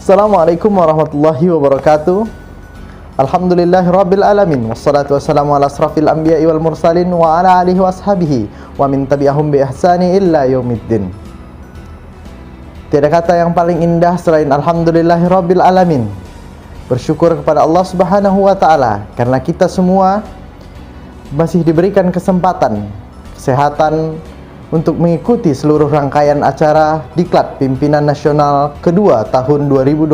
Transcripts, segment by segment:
Assalamualaikum warahmatullahi wabarakatuh. Alhamdulillahirabbil alamin wassalatu wassalamu ala asrafil anbiya'i wal mursalin wa ala alihi washabihi wa min tabi'ahum bi ihsani illa yaumiddin. Tiada kata yang paling indah selain alhamdulillahirabbil alamin. Bersyukur kepada Allah Subhanahu wa taala karena kita semua masih diberikan kesempatan, kesehatan untuk mengikuti seluruh rangkaian acara Diklat Pimpinan Nasional kedua tahun 2021.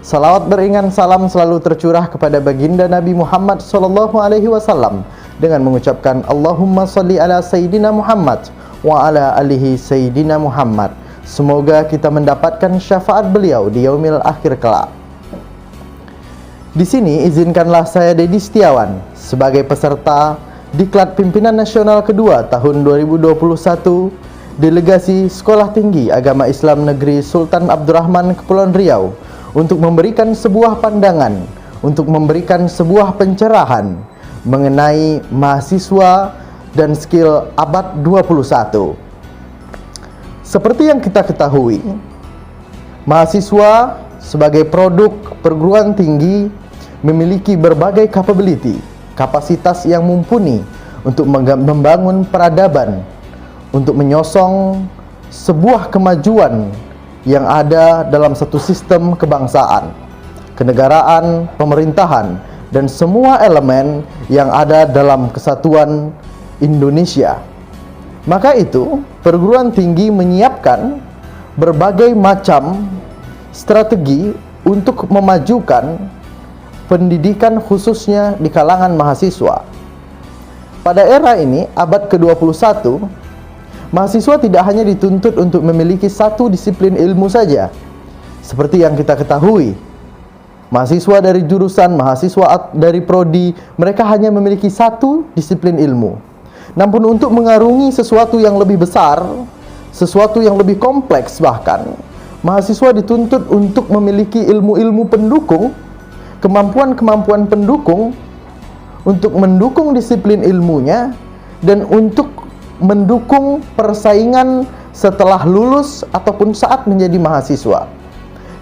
Salawat beringan salam selalu tercurah kepada baginda Nabi Muhammad SAW dengan mengucapkan Allahumma salli ala Sayyidina Muhammad wa ala alihi Sayyidina Muhammad. Semoga kita mendapatkan syafaat beliau di yaumil akhir kelak. Di sini izinkanlah saya Dedi Setiawan sebagai peserta Diklat Pimpinan Nasional kedua tahun 2021 Delegasi Sekolah Tinggi Agama Islam Negeri Sultan Abdurrahman Kepulauan Riau untuk memberikan sebuah pandangan, untuk memberikan sebuah pencerahan mengenai mahasiswa dan skill abad 21. Seperti yang kita ketahui, mahasiswa sebagai produk perguruan tinggi memiliki berbagai capability, kapasitas yang mumpuni untuk membangun peradaban, untuk menyosong sebuah kemajuan yang ada dalam satu sistem kebangsaan, kenegaraan, pemerintahan, dan semua elemen yang ada dalam kesatuan Indonesia. Maka itu, perguruan tinggi menyiapkan berbagai macam strategi untuk memajukan pendidikan khususnya di kalangan mahasiswa. Pada era ini, abad ke-21, mahasiswa tidak hanya dituntut untuk memiliki satu disiplin ilmu saja. Seperti yang kita ketahui, mahasiswa dari jurusan, mahasiswa dari prodi, mereka hanya memiliki satu disiplin ilmu. Namun untuk mengarungi sesuatu yang lebih besar, sesuatu yang lebih kompleks bahkan, mahasiswa dituntut untuk memiliki ilmu-ilmu pendukung, kemampuan-kemampuan pendukung untuk mendukung disiplin ilmunya dan untuk mendukung persaingan setelah lulus ataupun saat menjadi mahasiswa.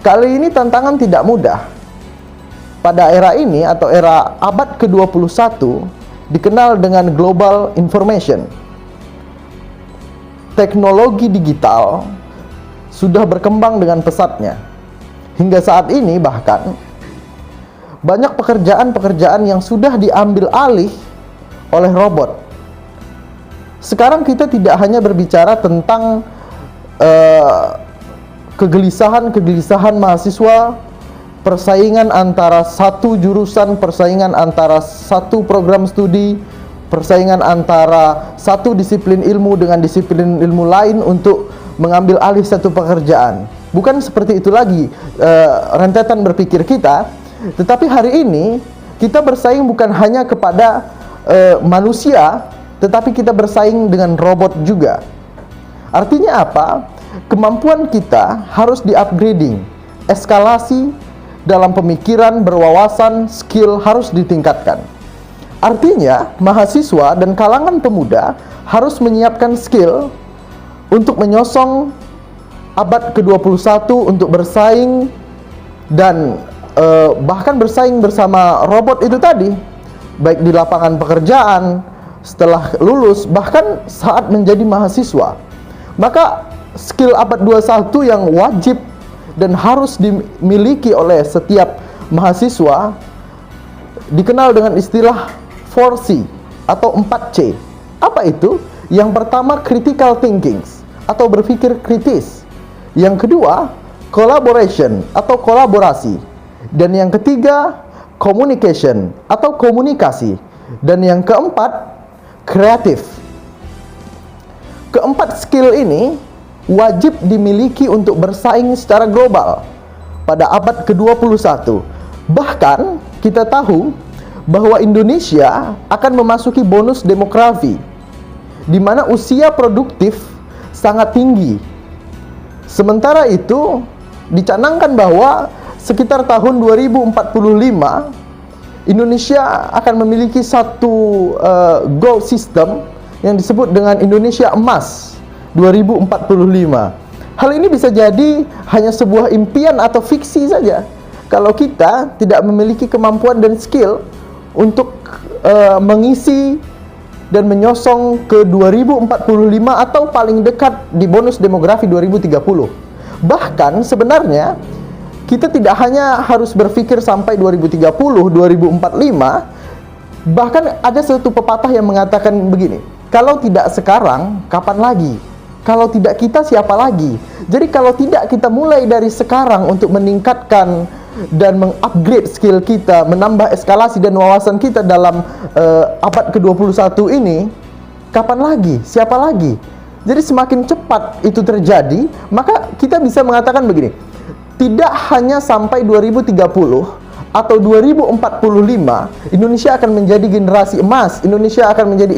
Kali ini tantangan tidak mudah. Pada era ini atau era abad ke-21 dikenal dengan global information. Teknologi digital sudah berkembang dengan pesatnya. Hingga saat ini bahkan banyak pekerjaan-pekerjaan yang sudah diambil alih oleh robot. Sekarang kita tidak hanya berbicara tentang kegelisahan mahasiswa, persaingan antara satu jurusan, persaingan antara satu program studi, persaingan antara satu disiplin ilmu dengan disiplin ilmu lain untuk mengambil alih satu pekerjaan. Bukan seperti itu lagi rentetan berpikir kita, tetapi hari ini kita bersaing bukan hanya kepada manusia, tetapi kita bersaing dengan robot juga. Artinya apa? Kemampuan kita harus di-upgrading, eskalasi dalam pemikiran, berwawasan, skill harus ditingkatkan. Artinya, mahasiswa dan kalangan pemuda harus menyiapkan skill untuk menyosong abad ke-21 untuk bersaing dan bahkan bersaing bersama robot itu tadi, baik di lapangan pekerjaan, setelah lulus, bahkan saat menjadi mahasiswa. Maka skill abad 21 yang wajib dan harus dimiliki oleh setiap mahasiswa dikenal dengan istilah 4C atau 4C. Apa itu? Yang pertama, critical thinking atau berpikir kritis. Yang kedua, collaboration atau kolaborasi. Dan yang ketiga, communication atau komunikasi. Dan yang keempat, kreatif. Keempat skill ini wajib dimiliki untuk bersaing secara global pada abad ke-21. Bahkan kita tahu bahwa Indonesia akan memasuki bonus demografi, di mana usia produktif sangat tinggi. Sementara itu dicanangkan bahwa sekitar tahun 2045 Indonesia akan memiliki satu goal system yang disebut dengan Indonesia Emas 2045. Hal ini bisa jadi hanya sebuah impian atau fiksi saja kalau kita tidak memiliki kemampuan dan skill untuk mengisi dan menyosong ke 2045 atau paling dekat di bonus demografi 2030. Bahkan sebenarnya kita tidak hanya harus berpikir sampai 2030, 2045, bahkan ada satu pepatah yang mengatakan begini, kalau tidak sekarang, kapan lagi? Kalau tidak kita, siapa lagi? Jadi kalau tidak kita mulai dari sekarang untuk meningkatkan dan mengupgrade skill kita, menambah eskalasi dan wawasan kita dalam abad ke-21 ini, kapan lagi? Siapa lagi? Jadi semakin cepat itu terjadi, maka kita bisa mengatakan begini, tidak hanya sampai 2030 atau 2045 Indonesia akan menjadi generasi emas, Indonesia akan menjadi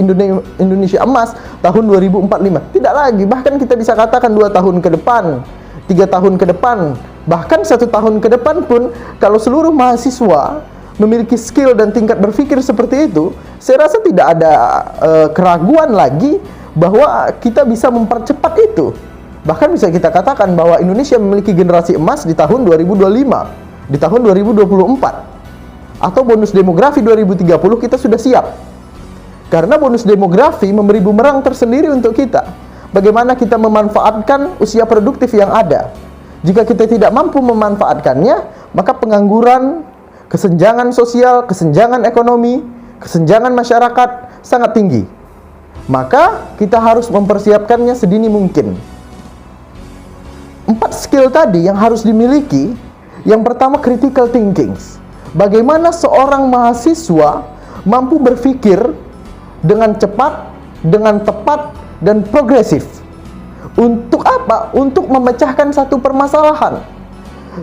Indonesia emas tahun 2045. Tidak lagi, bahkan kita bisa katakan 2 tahun ke depan, 3 tahun ke depan, bahkan 1 tahun ke depan pun, kalau seluruh mahasiswa memiliki skill dan tingkat berpikir seperti itu, saya rasa tidak ada keraguan lagi bahwa kita bisa mempercepat itu. Bahkan bisa kita katakan bahwa Indonesia memiliki generasi emas di tahun 2025, di tahun 2024, atau bonus demografi 2030 kita sudah siap. Karena bonus demografi memberi bumerang tersendiri untuk kita. Bagaimana kita memanfaatkan usia produktif yang ada. Jika kita tidak mampu memanfaatkannya, maka pengangguran, kesenjangan sosial, kesenjangan ekonomi, kesenjangan masyarakat sangat tinggi. Maka kita harus mempersiapkannya sedini mungkin. 4 skill tadi yang harus dimiliki. Yang pertama, critical thinking. Bagaimana seorang mahasiswa mampu berpikir dengan cepat, dengan tepat, dan progresif. Untuk apa? Untuk memecahkan satu permasalahan.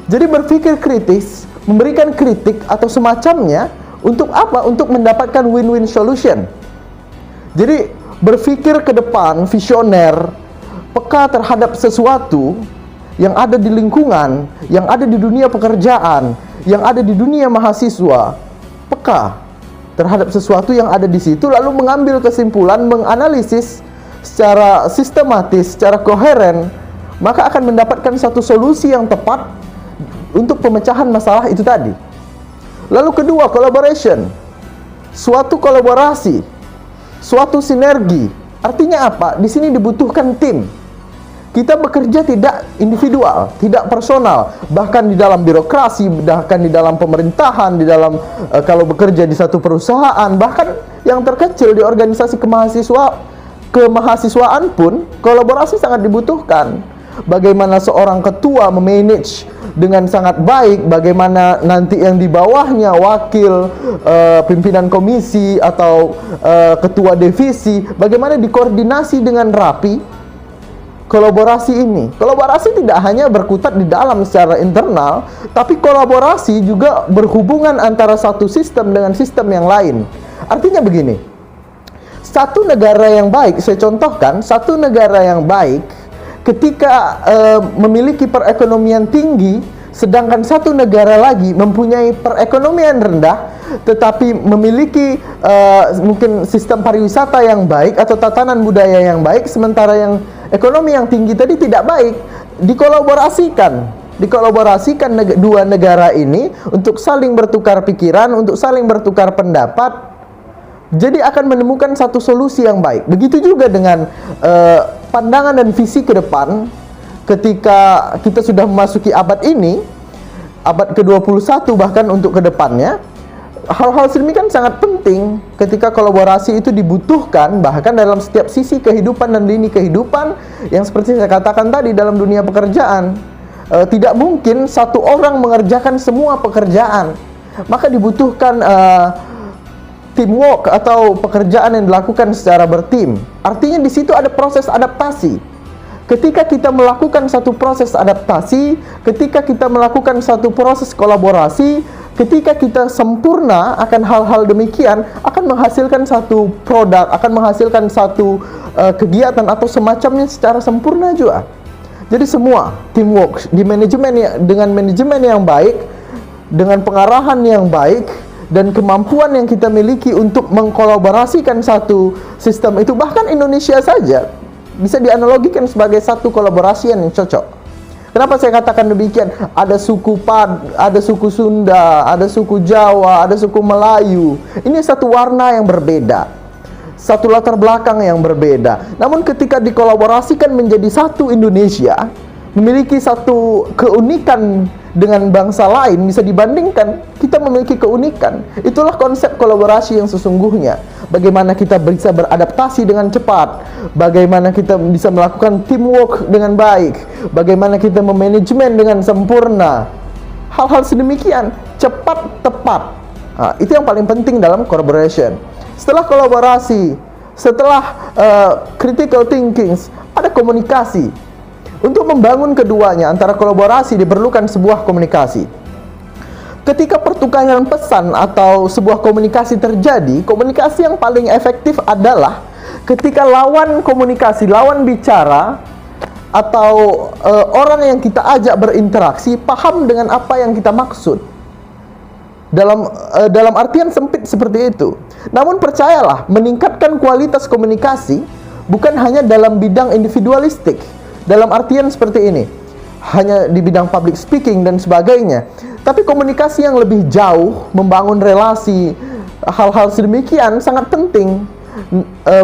Jadi berpikir kritis, memberikan kritik atau semacamnya, untuk apa? Untuk mendapatkan win-win solution. Jadi berpikir ke depan, visioner, peka terhadap sesuatu yang ada di lingkungan, yang ada di dunia pekerjaan, yang ada di dunia mahasiswa, peka terhadap sesuatu yang ada di situ, lalu mengambil kesimpulan, menganalisis secara sistematis, secara koheren, maka akan mendapatkan satu solusi yang tepat untuk pemecahan masalah itu tadi. Lalu kedua, collaboration. Suatu kolaborasi, suatu sinergi. Artinya apa? Di sini dibutuhkan tim. Kita bekerja tidak individual, tidak personal, bahkan di dalam birokrasi, bahkan di dalam pemerintahan, di dalam kalau bekerja di satu perusahaan, bahkan yang terkecil di organisasi kemahasiswaan pun kolaborasi sangat dibutuhkan. Bagaimana seorang ketua memanage dengan sangat baik, bagaimana nanti yang di bawahnya wakil, pimpinan komisi atau ketua divisi, bagaimana dikoordinasi dengan rapi. Kolaborasi ini, kolaborasi tidak hanya berkutat di dalam secara internal, tapi kolaborasi juga berhubungan antara satu sistem dengan sistem yang lain. Artinya begini, satu negara yang baik, saya contohkan, satu negara yang baik ketika memiliki perekonomian tinggi, sedangkan satu negara lagi mempunyai perekonomian rendah, tetapi memiliki mungkin sistem pariwisata yang baik atau tatanan budaya yang baik, sementara yang ekonomi yang tinggi tadi tidak baik, dikolaborasikan dua negara ini untuk saling bertukar pikiran, untuk saling bertukar pendapat, jadi akan menemukan satu solusi yang baik. Begitu juga dengan pandangan dan visi ke depan. Ketika kita sudah memasuki abad ini, abad ke-21 bahkan untuk ke depannya, hal-hal sedemikian sangat penting ketika kolaborasi itu dibutuhkan bahkan dalam setiap sisi kehidupan dan lini kehidupan yang seperti saya katakan tadi dalam dunia pekerjaan. Tidak mungkin satu orang mengerjakan semua pekerjaan, maka dibutuhkan teamwork atau pekerjaan yang dilakukan secara bertim. Artinya di situ ada proses adaptasi. Ketika kita melakukan satu proses adaptasi, ketika kita melakukan satu proses kolaborasi, ketika kita sempurna akan hal-hal demikian, akan menghasilkan satu produk, akan menghasilkan satu kegiatan atau semacamnya secara sempurna juga. Jadi semua teamwork di dengan manajemen yang baik, dengan pengarahan yang baik, dan kemampuan yang kita miliki untuk mengkolaborasikan satu sistem itu. Bahkan Indonesia saja bisa dianalogikan sebagai satu kolaborasi yang cocok. Kenapa saya katakan demikian? Ada suku ada suku Sunda, ada suku Jawa, ada suku Melayu. Ini satu warna yang berbeda, satu latar belakang yang berbeda. Namun ketika dikolaborasikan menjadi satu Indonesia, memiliki satu keunikan dengan bangsa lain, bisa dibandingkan, kita memiliki keunikan. Itulah konsep kolaborasi yang sesungguhnya. Bagaimana kita bisa beradaptasi dengan cepat, bagaimana kita bisa melakukan teamwork dengan baik, bagaimana kita memanajemen dengan sempurna. Hal-hal sedemikian, cepat, tepat. Nah, itu yang paling penting dalam collaboration. Setelah kolaborasi, setelah critical thinking, ada komunikasi. Untuk membangun keduanya, antara kolaborasi diperlukan sebuah komunikasi. Ketika pertukaran pesan atau sebuah komunikasi terjadi, komunikasi yang paling efektif adalah ketika lawan komunikasi, lawan bicara, atau orang yang kita ajak berinteraksi paham dengan apa yang kita maksud. Dalam artian sempit seperti itu. Namun percayalah, meningkatkan kualitas komunikasi bukan hanya dalam bidang individualistik. Dalam artian seperti ini, hanya di bidang public speaking dan sebagainya. Tapi komunikasi yang lebih jauh, membangun relasi, hal-hal sedemikian sangat penting.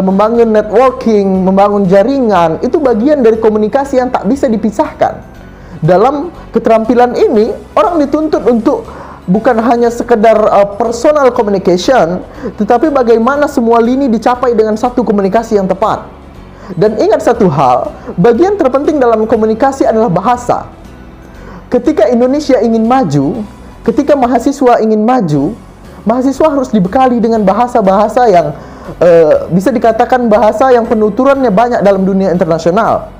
Membangun networking, membangun jaringan, itu bagian dari komunikasi yang tak bisa dipisahkan. Dalam keterampilan ini, orang dituntut untuk bukan hanya sekedar personal communication, tetapi bagaimana semua lini dicapai dengan satu komunikasi yang tepat. Dan ingat satu hal, bagian terpenting dalam komunikasi adalah bahasa. Ketika Indonesia ingin maju, ketika mahasiswa ingin maju, mahasiswa harus dibekali dengan bahasa-bahasa yang bisa dikatakan bahasa yang penuturannya banyak dalam dunia internasional.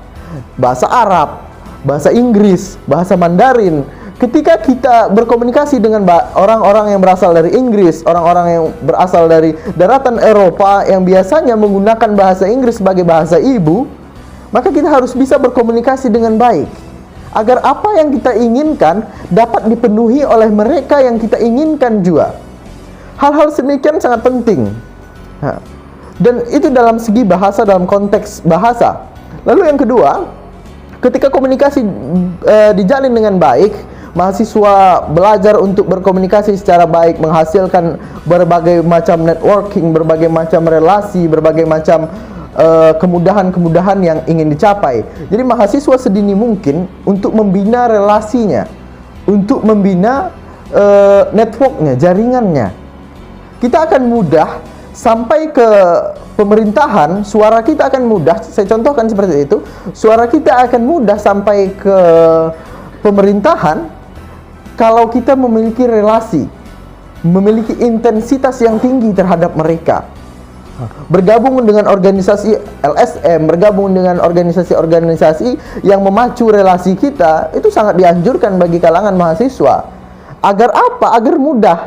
Bahasa Arab, bahasa Inggris, bahasa Mandarin. Ketika kita berkomunikasi dengan orang-orang yang berasal dari Inggris, orang-orang yang berasal dari daratan Eropa yang biasanya menggunakan bahasa Inggris sebagai bahasa ibu, maka kita harus bisa berkomunikasi dengan baik, agar apa yang kita inginkan dapat dipenuhi oleh mereka yang kita inginkan juga. Hal-hal sedemikian sangat penting. Dan itu dalam segi bahasa, dalam konteks bahasa. Lalu yang kedua, ketika komunikasi dijalin dengan baik, mahasiswa belajar untuk berkomunikasi secara baik, menghasilkan berbagai macam networking, berbagai macam relasi, berbagai macam kemudahan-kemudahan yang ingin dicapai. Jadi mahasiswa sedini mungkin untuk membina relasinya, untuk membina networknya, jaringannya. Kita akan mudah sampai ke pemerintahan, suara kita akan mudah, saya contohkan seperti itu, suara kita akan mudah sampai ke pemerintahan kalau kita memiliki relasi, memiliki intensitas yang tinggi terhadap mereka. Bergabung dengan organisasi LSM, bergabung dengan organisasi-organisasi yang memacu relasi kita, itu sangat dianjurkan bagi kalangan mahasiswa. Agar apa? Agar mudah.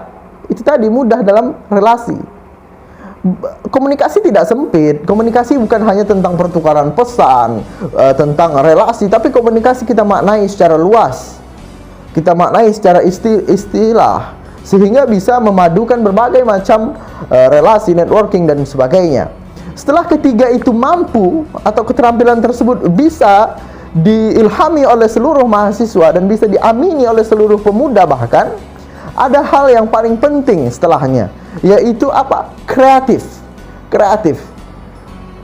Itu tadi, mudah dalam relasi. Komunikasi tidak sempit. Komunikasi bukan hanya tentang pertukaran pesan, tentang relasi, tapi komunikasi kita maknai secara luas. Kita maknai secara istilah, sehingga bisa memadukan berbagai macam relasi, networking, dan sebagainya. Setelah ketiga itu mampu, atau keterampilan tersebut bisa diilhami oleh seluruh mahasiswa dan bisa diamini oleh seluruh pemuda bahkan, ada hal yang paling penting setelahnya, yaitu apa? Kreatif.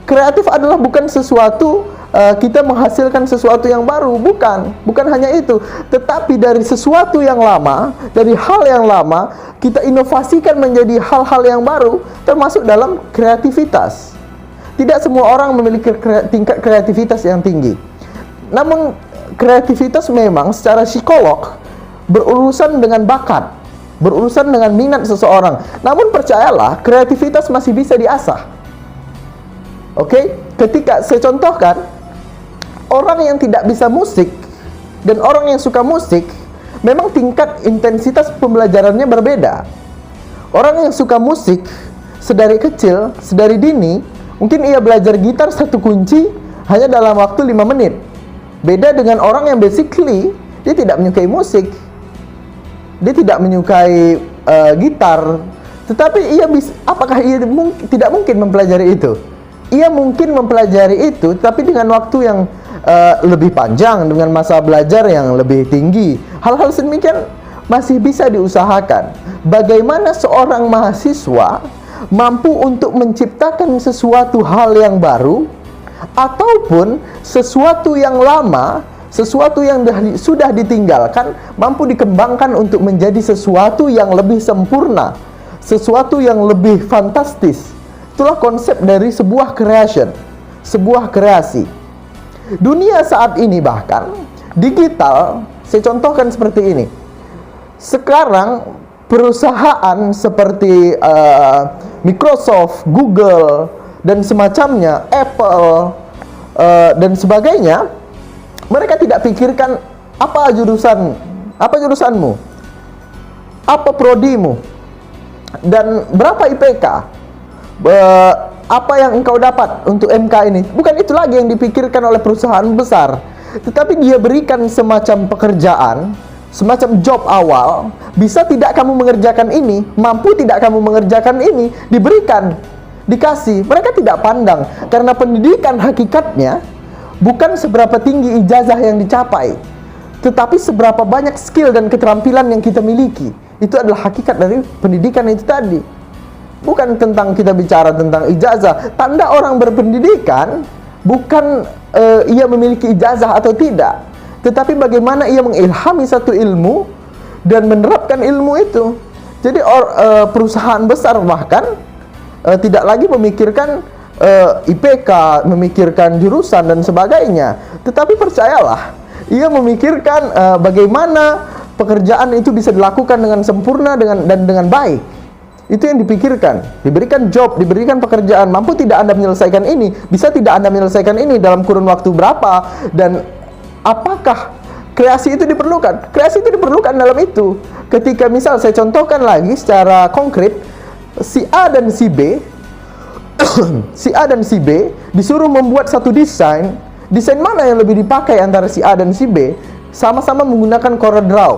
Kreatif adalah bukan sesuatu kita menghasilkan sesuatu yang baru, bukan hanya itu, tetapi dari sesuatu yang lama, dari hal yang lama, kita inovasikan menjadi hal-hal yang baru, termasuk dalam kreativitas. Tidak semua orang memiliki tingkat kreativitas yang tinggi. Namun kreativitas memang secara psikolog berurusan dengan bakat, berurusan dengan minat seseorang. Namun percayalah, kreativitas masih bisa diasah. Oke, ketika saya contohkan, orang yang tidak bisa musik dan orang yang suka musik, memang tingkat intensitas pembelajarannya berbeda. Orang yang suka musik sedari kecil, sedari dini, mungkin ia belajar gitar satu kunci hanya dalam waktu 5 menit. Beda dengan orang yang basically dia tidak menyukai musik, dia tidak menyukai gitar, tetapi ia bisa, apakah ia tidak mungkin mempelajari itu? ia mungkin mempelajari itu, tapi dengan waktu yang lebih panjang, dengan masa belajar yang lebih tinggi. Hal-hal sedemikian masih bisa diusahakan. Bagaimana seorang mahasiswa mampu untuk menciptakan sesuatu hal yang baru, ataupun sesuatu yang lama, sesuatu yang sudah ditinggalkan, mampu dikembangkan untuk menjadi sesuatu yang lebih sempurna, sesuatu yang lebih fantastis. Itulah konsep dari sebuah creation, sebuah kreasi. Dunia saat ini bahkan digital, saya contohkan seperti ini. Sekarang perusahaan seperti Microsoft, Google, dan semacamnya, Apple, dan sebagainya, mereka tidak pikirkan apa jurusanmu, apa prodimu, dan berapa IPK, apa yang engkau dapat untuk MK ini. Bukan itu lagi yang dipikirkan oleh perusahaan besar, tetapi dia berikan semacam pekerjaan, semacam job awal. Bisa tidak kamu mengerjakan ini, mampu tidak kamu mengerjakan ini, diberikan, dikasih. Mereka tidak pandang, karena pendidikan hakikatnya bukan seberapa tinggi ijazah yang dicapai, tetapi seberapa banyak skill dan keterampilan yang kita miliki. Itu adalah hakikat dari pendidikan itu tadi. Bukan tentang kita bicara tentang ijazah. Tanda orang berpendidikan bukan ia memiliki ijazah atau tidak, tetapi bagaimana ia mengilhami satu ilmu dan menerapkan ilmu itu. Jadi perusahaan besar bahkan tidak lagi memikirkan IPK, memikirkan jurusan dan sebagainya, tetapi percayalah, ia memikirkan bagaimana pekerjaan itu bisa dilakukan dengan sempurna dan dengan baik. Itu yang dipikirkan. Diberikan job, diberikan pekerjaan. Mampu tidak Anda menyelesaikan ini? Bisa tidak Anda menyelesaikan ini dalam kurun waktu berapa? Dan apakah kreasi itu diperlukan? Kreasi itu diperlukan dalam itu. Ketika misal saya contohkan lagi secara konkret, si A dan si B si A dan si B disuruh membuat satu desain. Desain mana yang lebih dipakai antara si A dan si B? Sama-sama menggunakan CorelDRAW,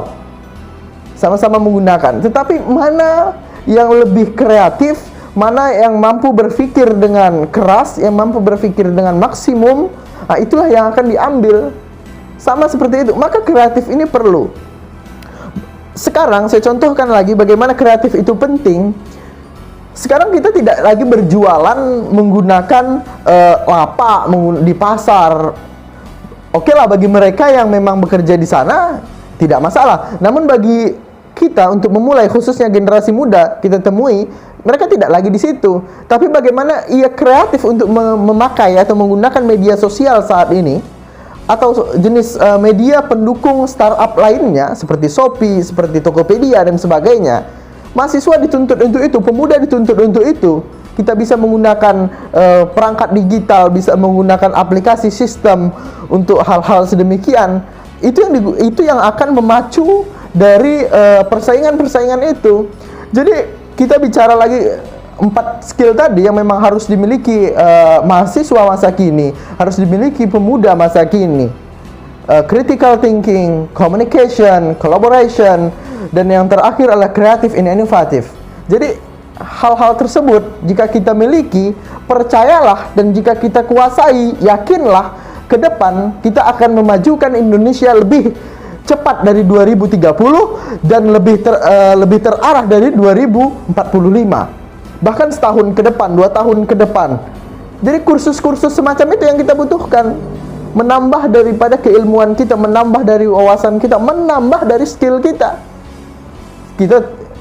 sama-sama menggunakan, tetapi mana yang lebih kreatif, mana yang mampu berpikir dengan keras, yang mampu berpikir dengan maksimum, nah itulah yang akan diambil. Sama seperti itu. Maka kreatif ini perlu. Sekarang saya contohkan lagi bagaimana kreatif itu penting. Sekarang kita tidak lagi berjualan menggunakan lapak di pasar. Oke lah, bagi mereka yang memang bekerja di sana tidak masalah. Namun bagi kita untuk memulai, khususnya generasi muda, kita temui mereka tidak lagi di situ. Tapi bagaimana ia kreatif untuk memakai atau menggunakan media sosial saat ini, atau jenis media pendukung startup lainnya seperti Shopee, seperti Tokopedia dan sebagainya. Mahasiswa dituntut untuk itu, pemuda dituntut untuk itu. Kita bisa menggunakan perangkat digital, bisa menggunakan aplikasi sistem untuk hal-hal sedemikian. Itu yang akan memacu dari persaingan-persaingan itu. Jadi kita bicara lagi 4 skill tadi yang memang harus dimiliki mahasiswa masa kini, harus dimiliki pemuda masa kini. Critical thinking, communication, collaboration, dan yang terakhir adalah creative and innovative. Jadi hal-hal tersebut jika kita miliki, percayalah, dan jika kita kuasai, yakinlah ke depan kita akan memajukan Indonesia lebih cepat dari 2030 dan lebih terarah dari 2045. Bahkan setahun ke depan, 2 tahun ke depan. Jadi kursus-kursus semacam itu yang kita butuhkan. Menambah daripada keilmuan kita, menambah dari wawasan kita, menambah dari skill kita.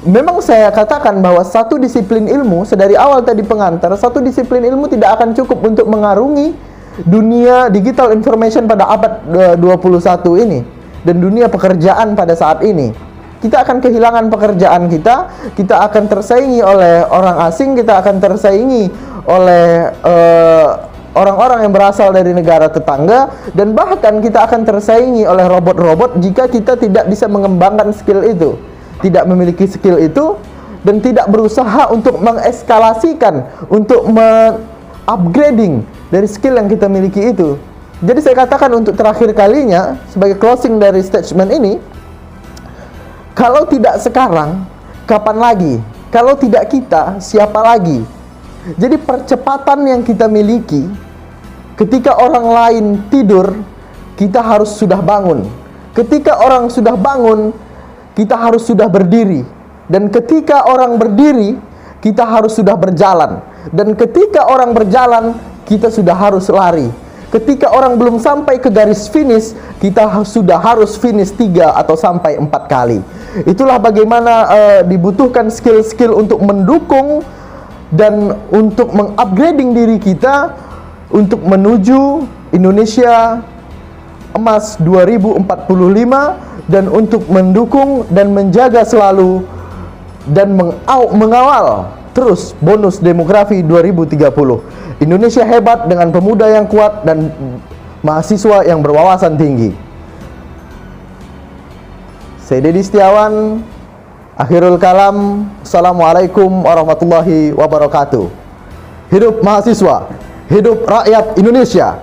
Memang saya katakan bahwa satu disiplin ilmu, sedari awal tadi pengantar, satu disiplin ilmu tidak akan cukup untuk mengarungi dunia digital information pada abad 21 ini dan dunia pekerjaan pada saat ini. Kita akan kehilangan pekerjaan kita akan tersaingi oleh orang asing, kita akan tersaingi oleh orang-orang yang berasal dari negara tetangga, dan bahkan kita akan tersaingi oleh robot-robot jika kita tidak bisa mengembangkan skill itu, tidak memiliki skill itu, dan tidak berusaha untuk mengeskalasikan, untuk upgrading dari skill yang kita miliki itu. Jadi saya katakan untuk terakhir kalinya sebagai closing dari statement ini, kalau tidak sekarang, kapan lagi? Kalau tidak kita, siapa lagi? Jadi percepatan yang kita miliki, ketika orang lain tidur, kita harus sudah bangun. Ketika orang sudah bangun, kita harus sudah berdiri. Dan ketika orang berdiri, kita harus sudah berjalan. Dan ketika orang berjalan, kita sudah harus lari. Ketika orang belum sampai ke garis finish, kita sudah harus finish 3 atau sampai 4 kali. Itulah bagaimana dibutuhkan skill-skill untuk mendukung dan untuk mengupgrading diri kita untuk menuju Indonesia Emas 2045, dan untuk mendukung dan menjaga selalu dan mengawal terus bonus demografi 2030. Indonesia hebat dengan pemuda yang kuat dan mahasiswa yang berwawasan tinggi. Saya Dedi Setiawan, akhirul kalam. Assalamualaikum warahmatullahi wabarakatuh. Hidup mahasiswa, hidup rakyat Indonesia.